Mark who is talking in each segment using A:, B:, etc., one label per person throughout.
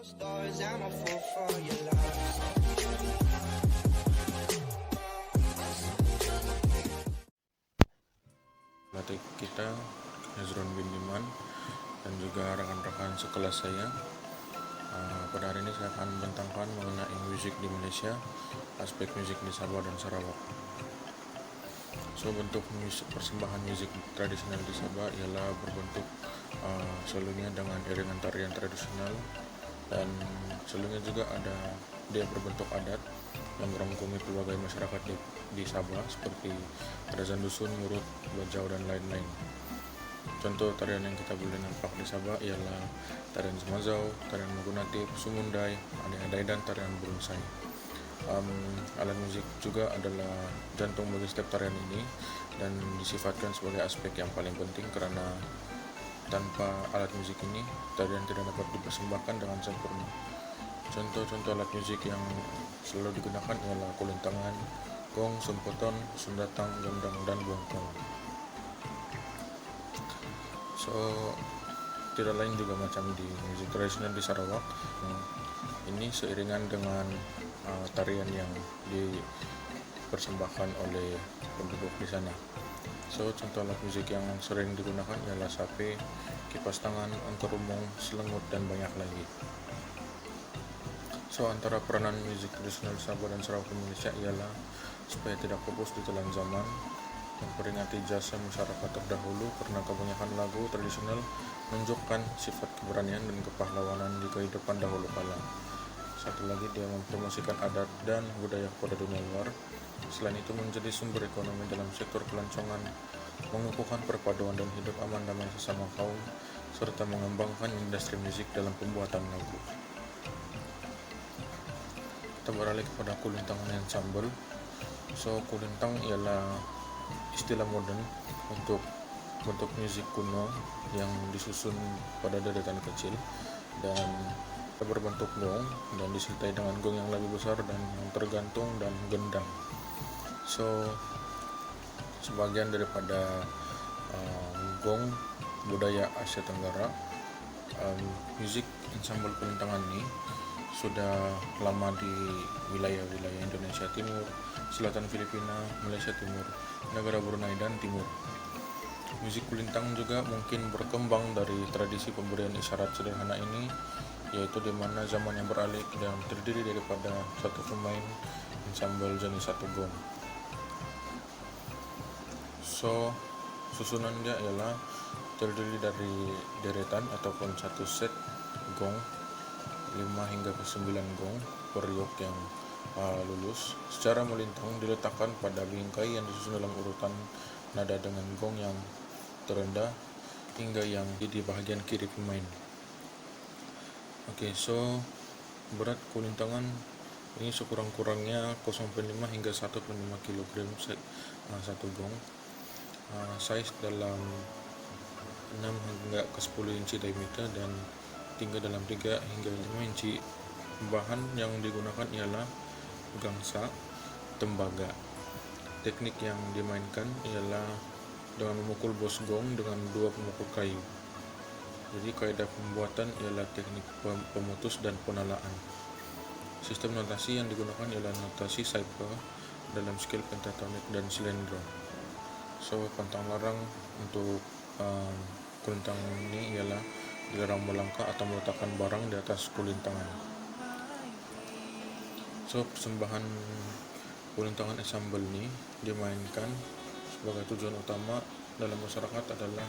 A: Stars, I'm a fool for your love.
B: Pelatih kita Hezron bin Diman dan juga rekan-rekan sekelas saya. Pada hari ini saya akan membentangkan mengenai musik di Malaysia, aspek musik di Sabah dan Sarawak. So, bentuk persembahan musik tradisional di Sabah ialah berbentuk selalunya dengan iringan tarian tradisional, dan selalunya juga ada dia berbentuk adat yang merangkumi pelbagai masyarakat di Sabah seperti Kerajaan Dusun, Murut, Bajau, dan lain-lain. Contoh tarian yang kita boleh nampak di Sabah ialah tarian Semazau, tarian Magunatip, Sumundai, Adai-adai, dan tarian Burungsai. Alat musik juga adalah jantung bagi setiap tarian ini dan disifatkan sebagai aspek yang paling penting karena tanpa alat musik ini tarian tidak dapat dipersembahkan dengan sempurna. Contoh-contoh alat musik yang selalu digunakan ialah kulintangan, gong, sempoton, sundatang, gendang, dan bongkong. So, tidak lain juga macam di musik tradisional di Sarawak. Ini seiringan dengan tarian yang dipersembahkan oleh penduduk di sana. So, contoh alat musik yang sering digunakan ialah sape, kipas tangan, angker umong, selengut, dan banyak lagi. So, antara peranan musik tradisional Sabah dan Sarawak di Malaysia ialah supaya tidak pupus di telan zaman, memperingati jasa masyarakat terdahulu karena kebanyakan lagu tradisional menunjukkan sifat keberanian dan kepahlawanan di kehidupan dahulu kala. Satu lagi, dia mempromosikan adat dan budaya kepada dunia luar. Selain itu, menjadi sumber ekonomi dalam sektor pelancongan, mengukuhkan perpaduan dan hidup aman damai sesama kaum, serta mengembangkan industri musik dalam pembuatan lagu. Kita beralih kepada kulintangan ensemble. So, kulintang ialah istilah modern untuk bentuk musik kuno yang disusun pada deretan kecil dan berbentuk gong dan disertai dengan gong yang lebih besar dan yang tergantung dan gendang. So, sebagian daripada gong budaya Asia Tenggara, musik ensemble kulintangan ini sudah lama di wilayah-wilayah Indonesia Timur, Selatan Filipina, Malaysia Timur, negara Brunei, dan Timur. Musik kulintang juga mungkin berkembang dari tradisi pemberian isyarat sederhana ini, yaitu di mana zaman yang beralih dan terdiri daripada satu pemain ensemble jenis satu gong. So, susunan dia ialah terdiri dari deretan ataupun satu set gong 5 hingga ke 9 gong per yok yang lulus secara melintang diletakkan pada bingkai yang disusun dalam urutan nada dengan gong yang terendah hingga yang di bahagian kiri pemain. So berat kulintangan ini sekurang-kurangnya 0,5 hingga 1,5 kg satu gong. Size dalam 6 hingga ke 10 inci diameter dan tinggi dalam 3 hingga 5 inci. Bahan yang digunakan ialah gangsa, tembaga. Teknik yang dimainkan ialah dengan memukul bos gong dengan 2 pemukul kayu. Jadi kaidah pembuatan ialah teknik pemutus dan penalaan. Sistem notasi yang digunakan ialah notasi cipher dalam skala pentatonik dan slendro. So, pantang larang untuk kulintang ini ialah dilarang melangkah atau meletakkan barang di atas kulintangan. So, persembahan kulintangan ensemble ini dimainkan sebagai tujuan utama dalam masyarakat adalah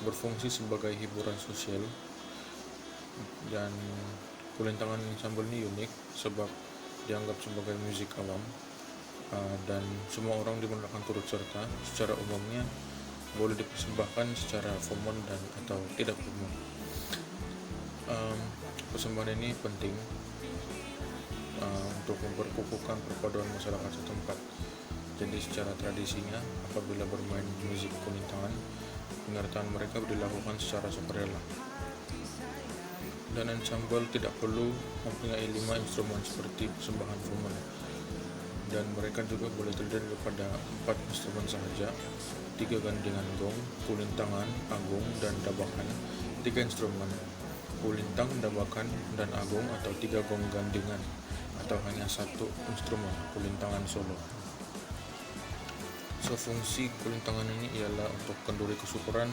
B: berfungsi sebagai hiburan sosial, dan kulintangan ensemble ini unik sebab dianggap sebagai musik awam dan semua orang dibenarkan turut serta. Secara umumnya boleh dipersembahkan secara formal dan atau tidak formal. Persembahan ini penting untuk memperkukuhkan perpaduan masyarakat setempat. Jadi secara tradisinya apabila bermain musik kulintangan, pengertian mereka dilakukan secara sukarela. Dan ensemble tidak perlu mempunyai 5 instrumen seperti persembahan formal, dan mereka juga boleh terdiri daripada 4 instrumen sahaja, 3 gandengan gong, kulintangan, agung, dan dabakan, 3 instrumen, kulintang, dabakan, dan agung atau 3 gong gandingan, atau hanya satu instrumen kulintangan solo. So, fungsi kulintangan ini ialah untuk kenduri kesyukuran,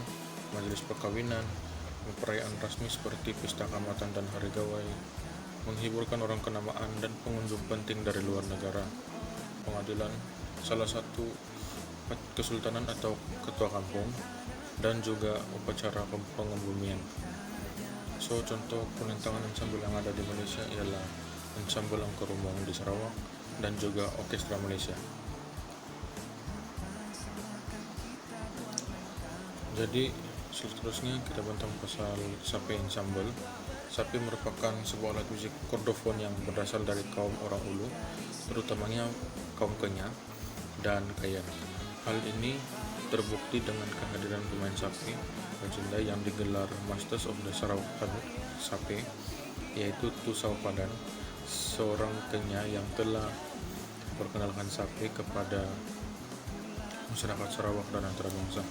B: majelis perkawinan, perayaan resmi seperti pesta kamatan dan hari gawai, menghiburkan orang kenamaan dan pengunjung penting dari luar negara, pengadilan, salah satu kesultanan atau ketua kampung, dan juga upacara pengebumian. So, contoh kulintangan ensemble yang ada di Malaysia ialah ensemble Angkor Rumong di Sarawak dan juga Orkestra Malaysia. Jadi seterusnya kita bantang pasal sape ensemble. Sape merupakan sebuah alat musik kordofon yang berasal dari kaum orang Ulu, terutamanya kaum Kenyah dan Kayan. Hal ini terbukti dengan kehadiran pemain sape legenda yang digelar Masters of the Sarawak Sape, yaitu Tu Saw Padan, seorang Kenyah yang telah perkenalkan sape kepada masyarakat Sarawak dan antarabangsa.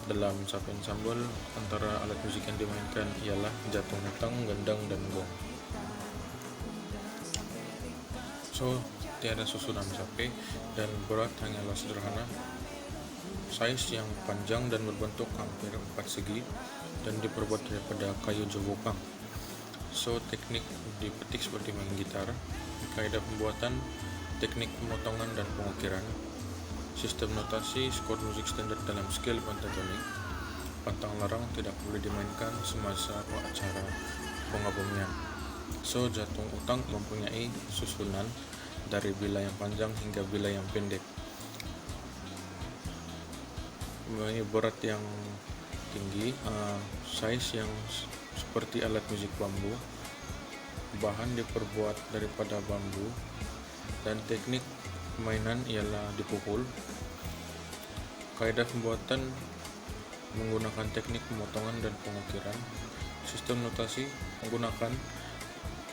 B: Dalam sape ensemble, antara alat musik yang dimainkan ialah jatung utang, gendang, dan gong. So, tiada susunan sape dan berat hanyalah sederhana, size yang panjang dan berbentuk hampir 4 segi dan diperbuat daripada kayu jogopang. So, teknik dipetik seperti main gitar, kaidah pembuatan, teknik pemotongan dan pengukiran, sistem notasi, skor musik standar dalam skala pentatonik, pantang larang tidak boleh dimainkan semasa acara pengebumian. So, jatung utang mempunyai susunan dari bila yang panjang hingga bila yang pendek. Mempunyai berat yang tinggi, size yang seperti alat musik bambu, bahan diperbuat daripada bambu, dan teknik permainan ialah dipukul. Kaidah pembuatan menggunakan teknik pemotongan dan pengukiran. Sistem notasi menggunakan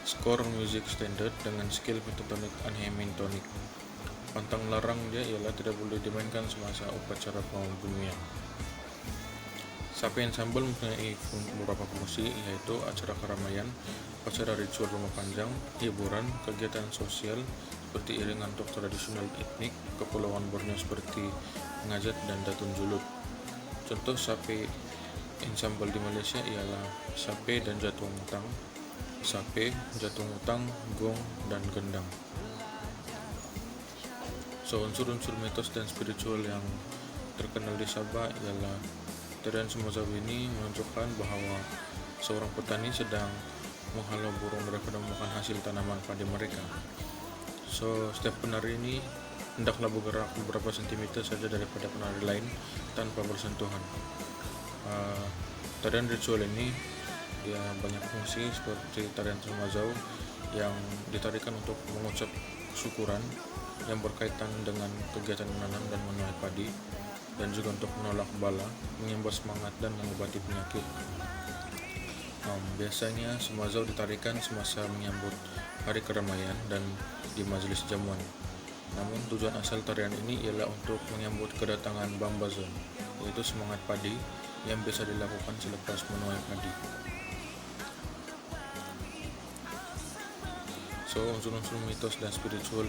B: skor musik standard dengan scale pentatonik anhemintonic. Pantang larang dia ialah tidak boleh dimainkan semasa upacara pengebumian. Sape ensemble mempunyai beberapa fungsi, yaitu acara keramaian, acara ritual rumah panjang, hiburan, kegiatan sosial seperti iringan untuk tradisional etnik Kepulauan Borneo seperti ngajat dan datun julud. Contoh sape ensemble di Malaysia ialah sape dan jatung utang, sape, jatung utang, gong, dan gendang. So, unsur-unsur mitos dan spiritual yang terkenal di Sabah ialah tarian Sumozaw ini menunjukkan bahwa seorang petani sedang menghalau burung daripada memakan hasil tanaman padi mereka. So, setiap penari ini hendaklah bergerak beberapa sentimeter saja daripada penari lain tanpa bersentuhan. Tarian ritual ini dia banyak fungsi seperti tarian Sumozaw yang ditarikan untuk mengucap syukuran yang berkaitan dengan kegiatan menanam dan menuai padi, dan juga untuk menolak bala, menyembah semangat, dan mengobati penyakit. Biasanya Sumozaw ditarikan semasa menyambut hari keramaian dan di majelis jamuan. Namun tujuan asal tarian ini ialah untuk menyambut kedatangan Bambazon, yaitu semangat padi yang biasa dilakukan selepas menuai padi. So, unsur-unsur mitos dan spiritual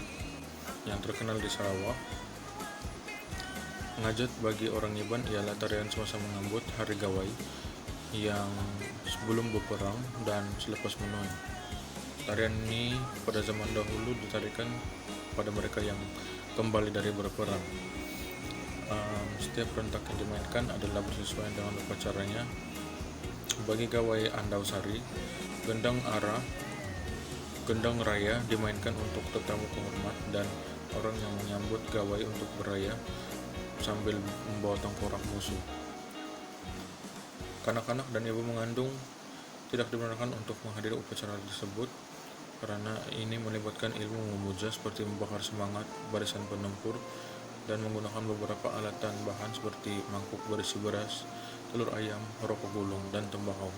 B: yang terkenal di Sarawak. Ngajat bagi orang Iban ialah tarian semasa menyambut hari gawai yang sebelum berperang dan selepas menuai. Tarian ini pada zaman dahulu ditarikan pada mereka yang kembali dari berperang. Setiap rentak yang dimainkan adalah bersesuaian dengan upacaranya. Bagi gawai Andau Sari, gendang arah, gendang raya dimainkan untuk tetamu kehormat dan orang yang menyambut gawai untuk beraya sambil membawa tengkorak musuh. Kanak-kanak dan ibu mengandung tidak dibenarkan untuk menghadiri upacara tersebut karena ini melibatkan ilmu memuja seperti membakar semangat barisan penempur dan menggunakan beberapa alatan bahan seperti mangkuk berisi beras, telur ayam, rokok gulung, dan tembakau.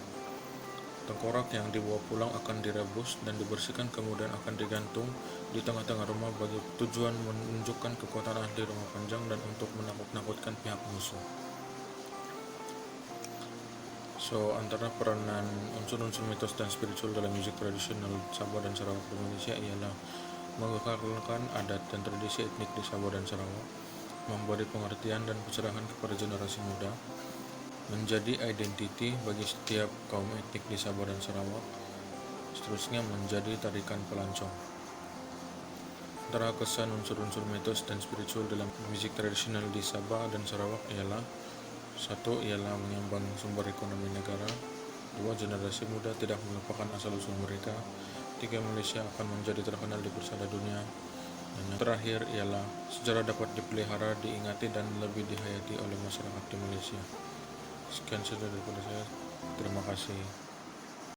B: Tengkorak yang dibawa pulang akan direbus dan dibersihkan, kemudian akan digantung di tengah-tengah rumah bagi tujuan menunjukkan kekuatan ahli rumah panjang dan untuk menakut-nakutkan pihak musuh. Antara peranan unsur-unsur mitos dan spiritual dalam musik tradisional Sabah dan Sarawak di Malaysia ialah mengekalkan adat dan tradisi etnik di Sabah dan Sarawak, memberi pengertian dan pencerahan kepada generasi muda, menjadi identiti bagi setiap kaum etnik di Sabah dan Sarawak, seterusnya menjadi tarikan pelancong. Antara kesan unsur-unsur mitos dan spiritual dalam musik tradisional di Sabah dan Sarawak ialah: satu, ialah menyambang sumber ekonomi negara. Dua, generasi muda tidak melupakan asal-usul mereka. Tiga, Malaysia akan menjadi terkenal di persada dunia. Dan yang terakhir ialah sejarah dapat dipelihara, diingati, dan lebih dihayati oleh masyarakat di Malaysia. Sekian saja daripada saya. Terima kasih.